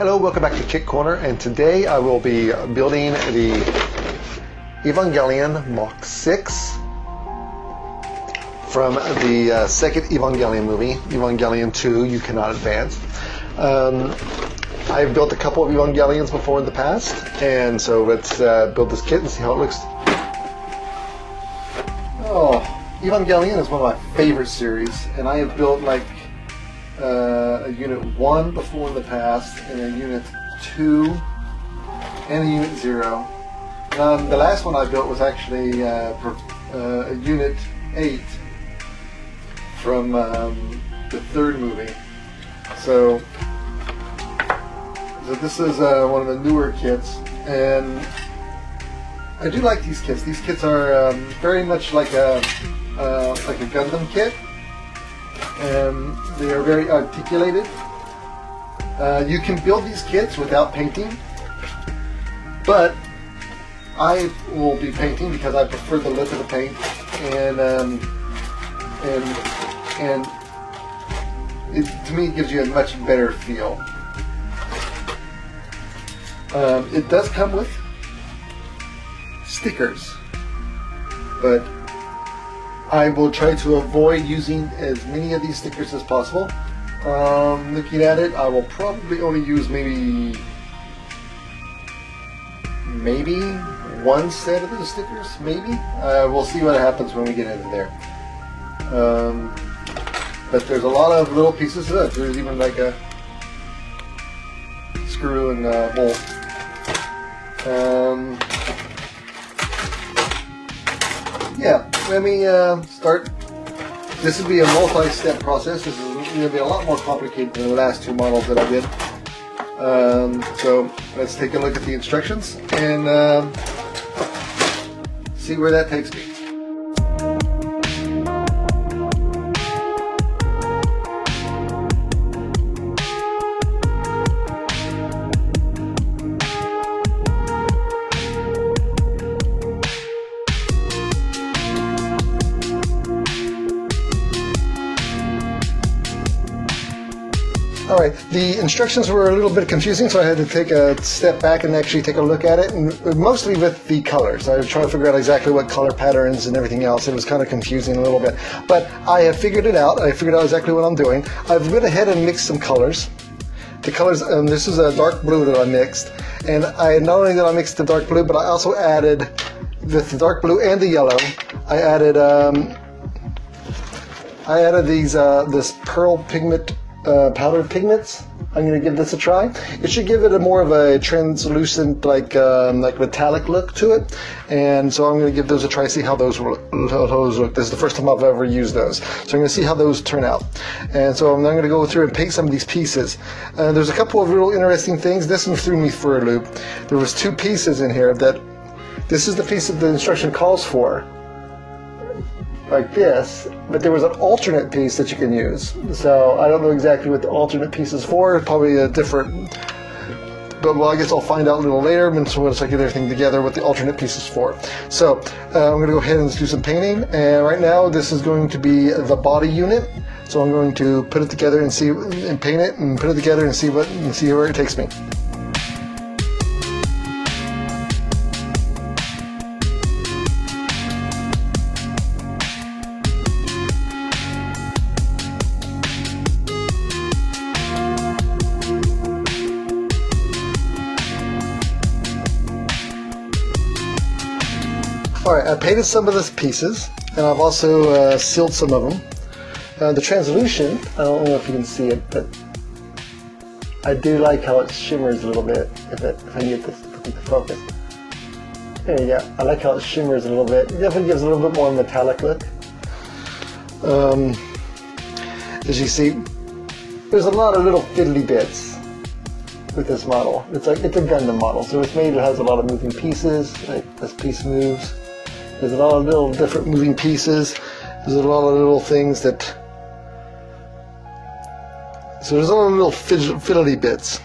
Hello, welcome back to Kit Corner, and today I will be building the Evangelion Mark 6 from the second Evangelion movie, Evangelion 2, You Cannot Advance. I've built a couple of Evangelions before in the past, and so let's build this kit and see how it looks. Oh, Evangelion is one of my favorite series, and I have built like a Unit 1 before in the past, and a Unit 2, and a Unit 0. The last one I built was actually a Unit 8 from the third movie. So this is one of the newer kits, and I do like these kits. These kits are very much like a Gundam kit. They are very articulated. You can build these kits without painting, but I will be painting because I prefer the look of the paint, and it, to me, it gives you a much better feel. It does come with stickers, but I will try to avoid using as many of these stickers as possible. Looking at it, I will probably only use maybe one set of those stickers, maybe. We'll see what happens when we get into there. But there's a lot of little pieces of it. There's even like a screw and bolt. Yeah, let me start. This will be a multi-step process. This is going to be a lot more complicated than the last two models that I did. So let's take a look at the instructions and see where that takes me. Alright, the instructions were a little bit confusing, so I had to take a step back and actually take a look at it, and mostly with the colors. I was trying to figure out exactly what color patterns and everything else. It was kind of confusing a little bit. But I have figured it out. I figured out exactly what I'm doing. I've went ahead and mixed some colors. The colors, this is a dark blue that I mixed, and not only did I mix the dark blue, but I also added, with the dark blue and the yellow, I added these this pearl pigment powdered pigments. I'm going to give this a try. It should give it a more of a translucent, like metallic look to it, and so I'm going to give those a try, see how those look. This is the first time I've ever used those, so I'm going to see how those turn out. And so I'm going to go through and paint some of these pieces. There's a couple of real interesting things. This one threw me for a loop. There was two pieces in here that, this is the piece that the instruction calls for, like this, but there was an alternate piece that you can use. So I don't know exactly what the alternate piece is for. Probably a different, but well, I guess I'll find out a little later once I get everything together what the alternate piece is for. So I'm going to go ahead and do some painting, and right now this is going to be the body unit. So I'm going to put it together and paint it and put it together and see where it takes me. Alright, I painted some of the pieces, and I've also sealed some of them. The translution, I don't know if you can see it, but I do like how it shimmers a little bit, if I can get this to focus. There you go. I like how it shimmers a little bit. It definitely gives a little bit more metallic look. As you see, there's a lot of little fiddly bits with this model. It's a Gundam model, so it's made, it has a lot of moving pieces, like this piece moves. There's a lot of little different moving pieces. There's a lot of little things that, so there's a lot of little fiddly bits.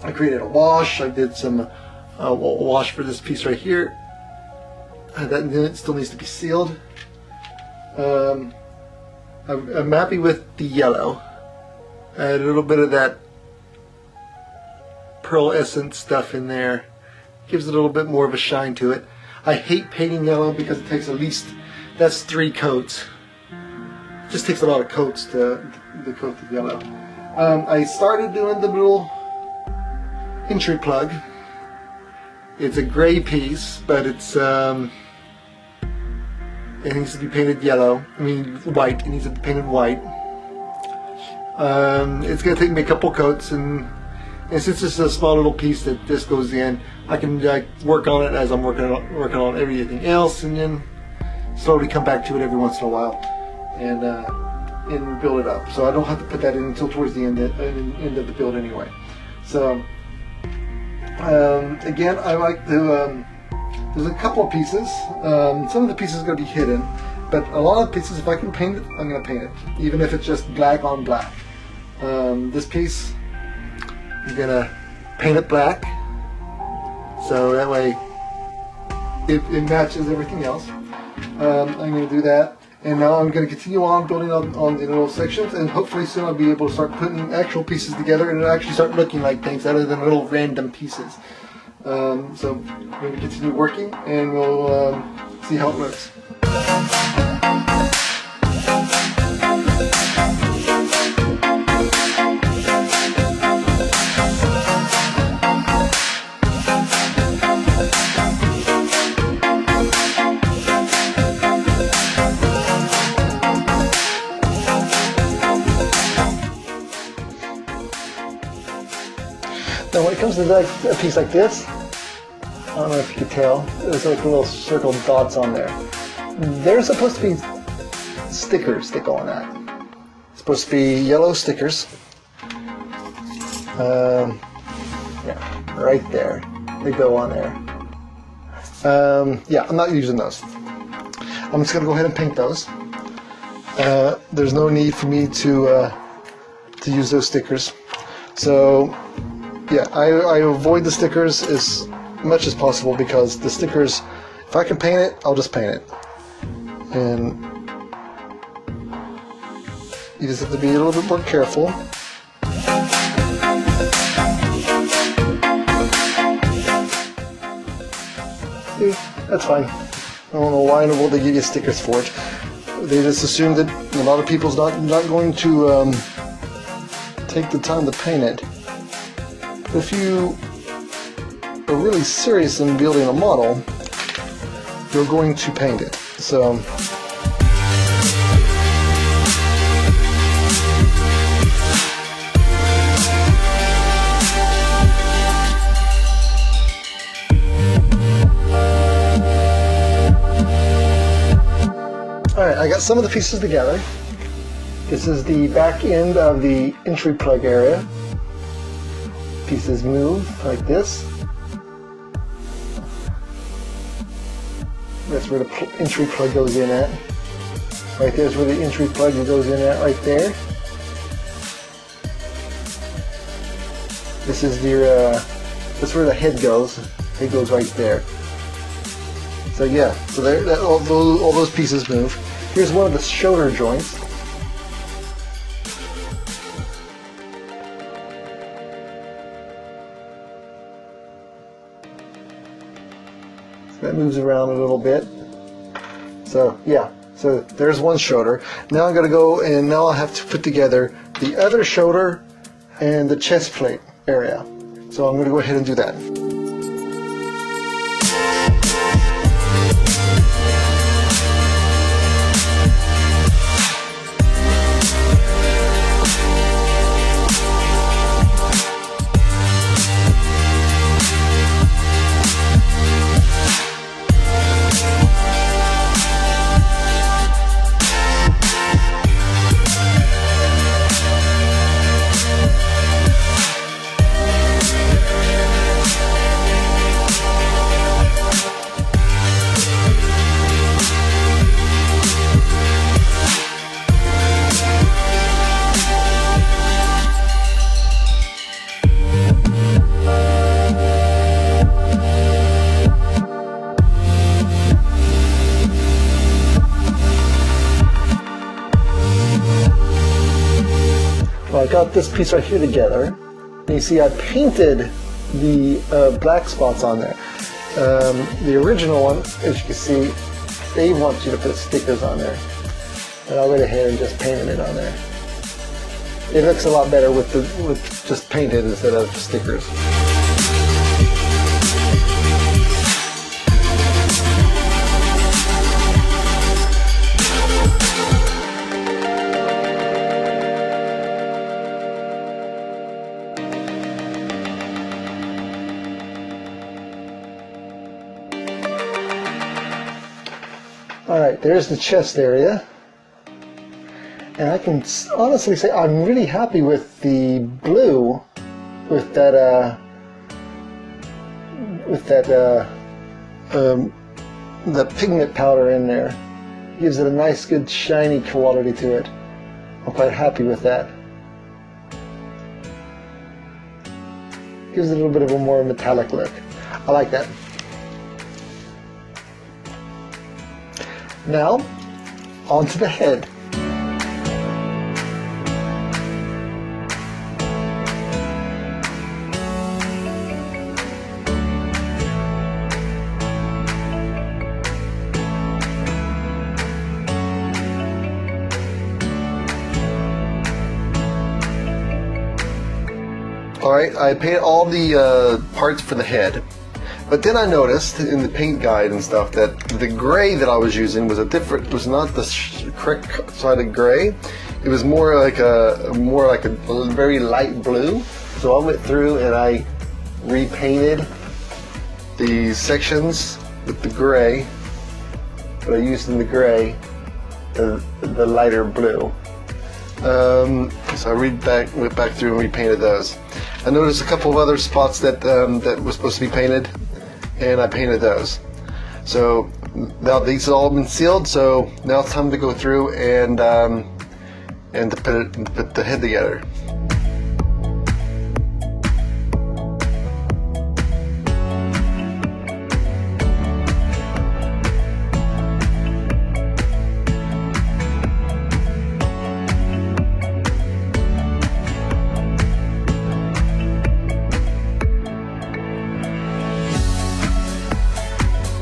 I created a wash. I did some wash for this piece right here. That unit still needs to be sealed. I'm happy with the yellow. Add a little bit of that pearl essence stuff in there. Gives it a little bit more of a shine to it. I hate painting yellow because it takes at least, that's 3 coats. It just takes a lot of coats to coat the yellow. I started doing the little entry plug. It's a gray piece, but it's it needs to be painted yellow. I mean white. It needs to be painted white. It's going to take me a couple coats, and since this is a small little piece that this goes in, I can work on it as I'm working on everything else, and then slowly come back to it every once in a while and build it up. So I don't have to put that in until towards the end of the build anyway. So again, I like to. There's a couple of pieces. Some of the pieces are going to be hidden, but a lot of pieces, if I can paint it, I'm going to paint it, even if it's just black on black. This piece, I'm going to paint it black, so that way it matches everything else. I'm going to do that, and now I'm going to continue on building on the little sections, and hopefully soon I'll be able to start putting actual pieces together, and it'll actually start looking like things other than little random pieces. So I'm going to continue working, and we'll see how it looks. Now when it comes to a piece like this, I don't know if you can tell, there's like little circled dots on there. They're supposed to be stickers that go on that. It's supposed to be yellow stickers. Yeah, right there. They go on there. Yeah, I'm not using those. I'm just going to go ahead and paint those. There's no need for me to use those stickers. So yeah, I avoid the stickers as much as possible, because the stickers, if I can paint it, I'll just paint it. And you just have to be a little bit more careful. See, that's fine. I don't know why in the world they give you stickers for it. They just assume that a lot of people's not going to take the time to paint it. If you are really serious in building a model, you're going to paint it. So alright, I got some of the pieces together. This is the back end of the entry plug area. Pieces move like this. That's where the entry plug goes in at. Right there's where the entry plug goes in at, right there. This is your, that's where the head goes. It goes right there. So yeah, so there, all those pieces move. Here's one of the shoulder joints. That moves around a little bit. So yeah, so there's one shoulder. Now I'm going to go, and now I have to put together the other shoulder and the chest plate area. So I'm going to go ahead and do that. got this piece right here together. And you see I painted the black spots on there. The original one, as you can see, they want you to put stickers on there. And I went ahead and just painted it on there. It looks a lot better with just painted instead of stickers. Alright, there's the chest area. And I can honestly say I'm really happy with the blue, with that pigment powder in there. Gives it a nice, good, shiny quality to it. I'm quite happy with that. Gives it a little bit of a more metallic look. I like that. Now, onto the head. Alright, I painted all the parts for the head. But then I noticed in the paint guide and stuff that the gray that I was using was not the correct sided gray. It was more like a very light blue. So I went through and I repainted the sections with the gray. But I used in the gray the lighter blue. So I went back through and repainted those. I noticed a couple of other spots that was supposed to be painted, and I painted those. So now these have all been sealed. So now it's time to go through and to put the head together.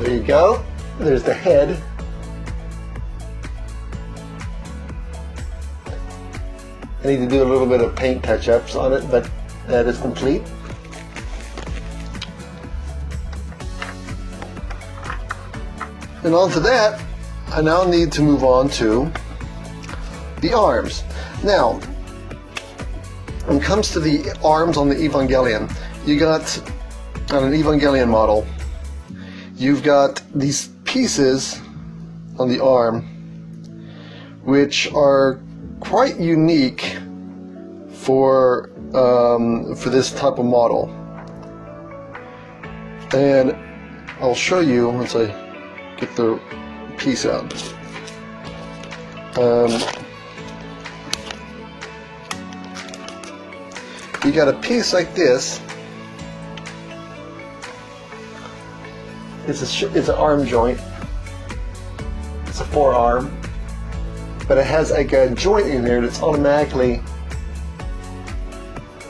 There you go. There's the head. I need to do a little bit of paint touch-ups on it, but that is complete. And onto that, I now need to move on to the arms. Now, when it comes to the arms on the Evangelion, you got on an Evangelion model, you've got these pieces on the arm which are quite unique for this type of model, and I'll show you once I get the piece out. You got a piece like this. It's an arm joint. It's a forearm, but it has like a joint in there that's automatically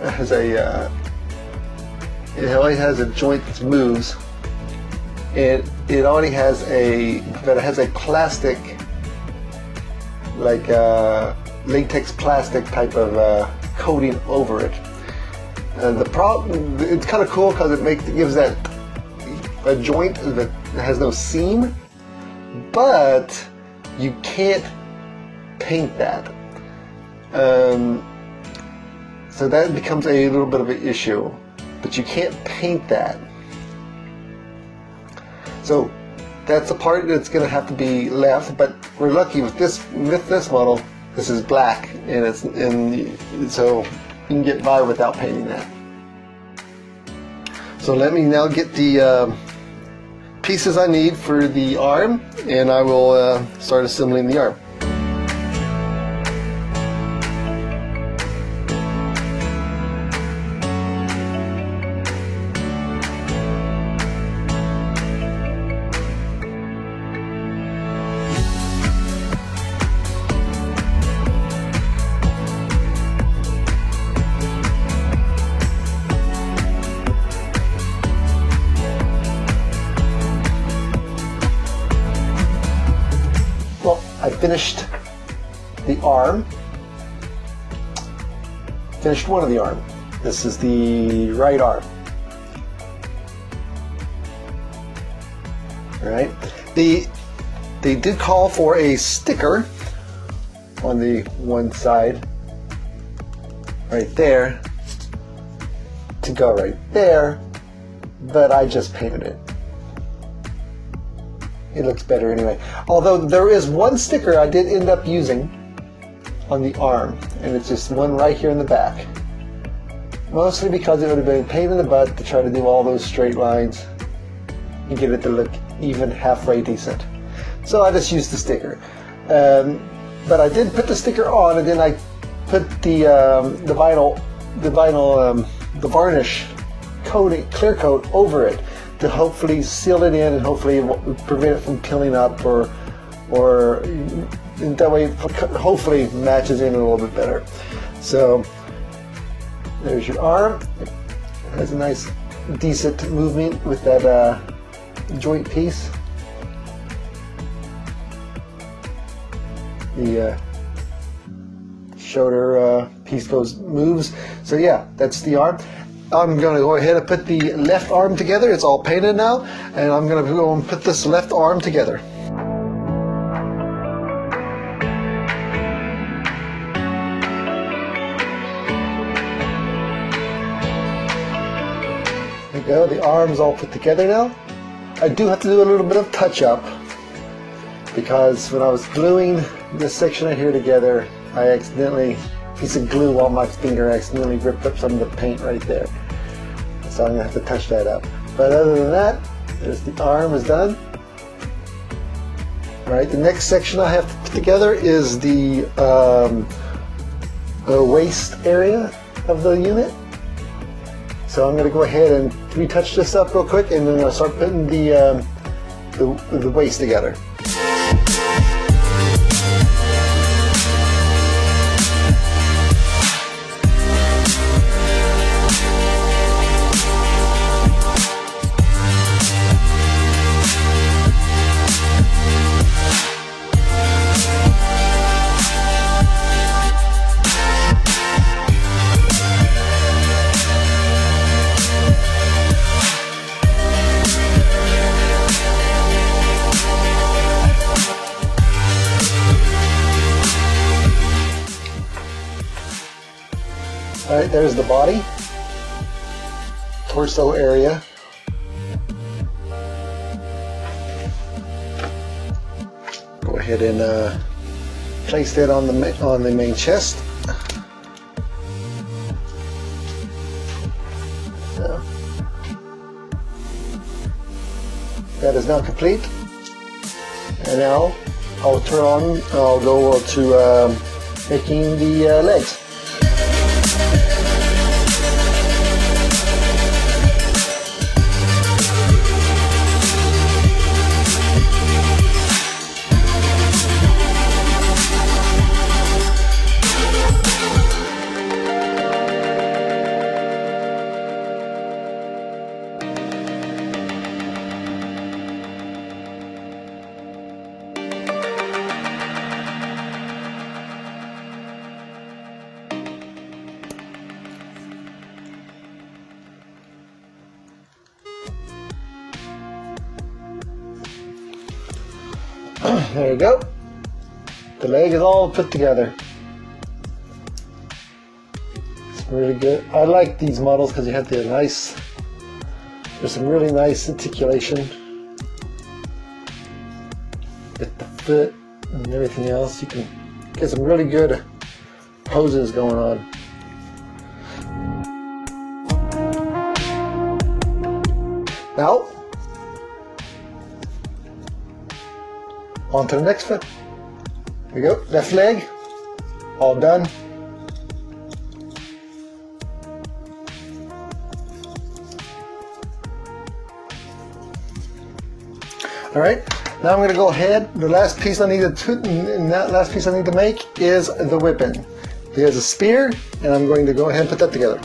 it already has a joint that moves. It already has a plastic, like latex plastic type of coating over it. And it's kind of cool because it gives that a joint that has no seam, but you can't paint that. So that becomes a little bit of an issue, but you can't paint that. So that's a part that's going to have to be left, but we're lucky with this model. This is black, and so you can get by without painting that. So let me now get the pieces I need for the arm, and I will start assembling the arm. I finished the arm. Finished one of the arm. This is the right arm. All right. They did call for a sticker on the one side, right there, to go right there, but I just painted it. It looks better anyway. Although there is one sticker I did end up using on the arm, and it's just one right here in the back. Mostly because it would have been a pain in the butt to try to do all those straight lines and get it to look even halfway decent. So I just used the sticker. But I did put the sticker on, and then I put the varnish coating, clear coat over it to hopefully seal it in and hopefully prevent it from peeling up, or that way it hopefully matches in a little bit better. So there's your arm. It has a nice decent movement with that joint piece. The shoulder piece moves. So yeah, that's the arm. I'm going to go ahead and put the left arm together. It's all painted now, and I'm going to go and put this left arm together. There you go. The arm's all put together now. I do have to do a little bit of touch-up, because when I was gluing this section right here together, I accidentally, piece of glue on my finger, accidentally ripped up some of the paint right there. So I'm going to have to touch that up. But other than that, there's the arm is done. Alright, the next section I have to put together is the waist area of the unit. So I'm going to go ahead and retouch this up real quick, and then I'll start putting the waist together. Alright, there's the body, torso area. Go ahead and place that on the main chest. So, that is now complete. And now I'll go to making the legs. There you go. The leg is all put together. It's really good. I like these models because you have the nice, there's some really nice articulation with the foot and everything else. You can get some really good poses going on. Now, on to the next foot. Here we go. Left leg, all done. All right. Now I'm going to go ahead. The last piece I need to make is the whipping. There's a spear, and I'm going to go ahead and put that together.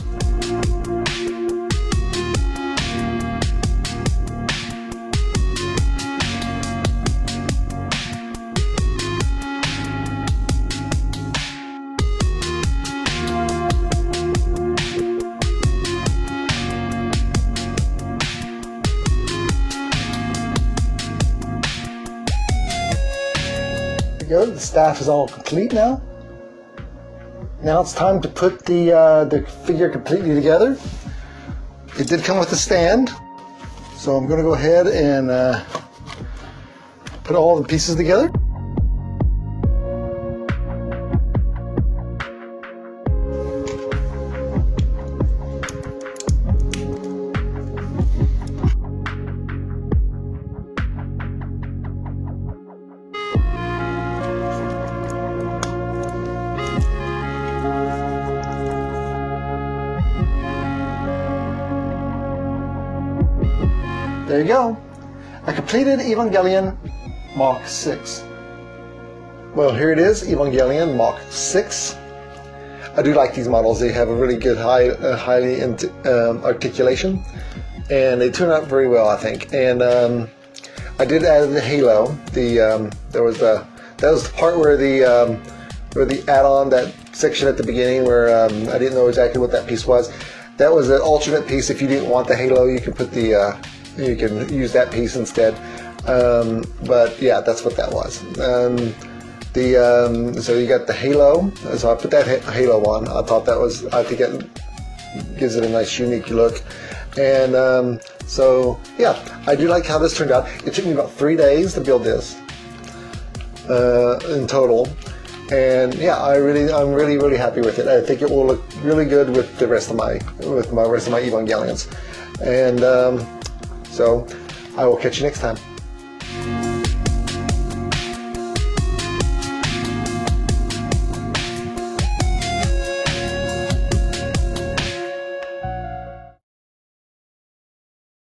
The staff is all complete now. Now it's time to put the figure completely together. It did come with a stand, so I'm going to go ahead and put all the pieces together. There you go. I completed Evangelion Mark 6. Well, here it is, Evangelion Mark 6. I do like these models. They have a really good highly articulation, and they turn out very well, I think. And I did add the halo. That was the part where the add-on, that section at the beginning where I didn't know exactly what that piece was. That was an alternate piece. If you didn't want the halo, you could put you can use that piece instead. But yeah, that's what that was. So you got the halo. So I put that halo on. I think it gives it a nice, unique look. And so yeah, I do like how this turned out. It took me about 3 days to build this in total. And yeah, I'm really happy with it. I think it will look really good with the rest of my rest of my Evangelions. And so I will catch you next time.